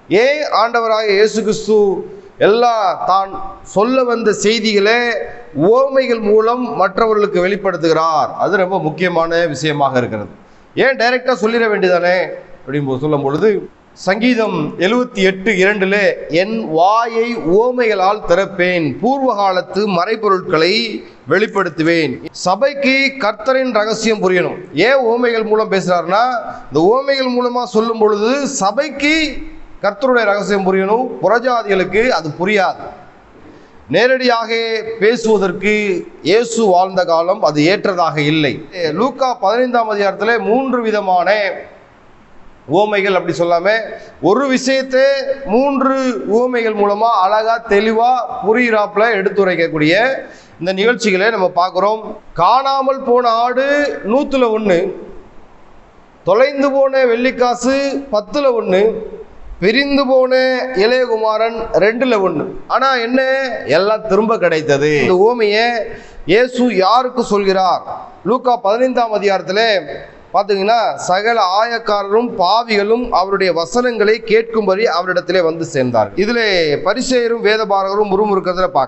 ஏன் ஆண்டவராக இயேசு கிறிஸ்து எல்லா தான் சொல்ல வந்த செய்திகளை உவமைகள் மூலம் மற்றவர்களுக்கு வெளிப்படுத்துகிறார்? அது ரொம்ப முக்கியமான விஷயமாக இருக்கிறது. ஏன் டைரக்டா சொல்லிட வேண்டியதானே அப்படின்னு சொல்லும் பொழுது, சங்கீதம் 78:2 என் வாயை உவமைகளால் திறப்பேன், பூர்வ காலத்து மறைபொருட்களை வெளிப்படுத்துவேன். சபைக்கு கர்த்தரின் ரகசியம் புரியணும். ஏன் உவமைகள் மூலம் பேசுறாருன்னா, இந்த உவமைகள் மூலமா சொல்லும் பொழுது சபைக்கு கர்த்தருடைய ரகசியம் புரியணும், புறஜாதிகளுக்கு அது புரியாது. நேரடியாக பேசுவதற்கு இயேசு வாழ்ந்த காலம் அது ஏற்றதாக இல்லை. லூக்கா 15ஆம் அதிகாரத்தில் 3 விதமான உவமைகள் அப்படி சொல்லாம ஒரு விஷயத்தை 3 உவமைகள் மூலமா அழகா தெளிவா புரியிறாப்புல எடுத்துரைக்கக்கூடிய இந்த நிகழ்ச்சிகளை நம்ம பார்க்கிறோம். காணாமல் போன ஆடு 100ல் 1, தொலைந்து போன வெள்ளிக்காசு 10ல் 1, பிரிந்து போன இளையகுமாரன் 2ல் 1. ஆனா என்ன, எல்லாம் திரும்ப கிடைத்தது. இந்த உவமையை இயேசு யாருக்கு சொல்கிறார்? லூக்கா 15ஆம் அதிகாரத்தில் பார்த்தீங்கன்னா, சகல ஆயக்காரரும் பாவிகளும் அவருடைய வசனங்களை கேட்கும்படி அவரிடத்திலே வந்து சேர்ந்தார்கள். இதிலே பரிசேயரும் வேதபாரகரும் முறுமுறுக்கிறதுல பார்க்க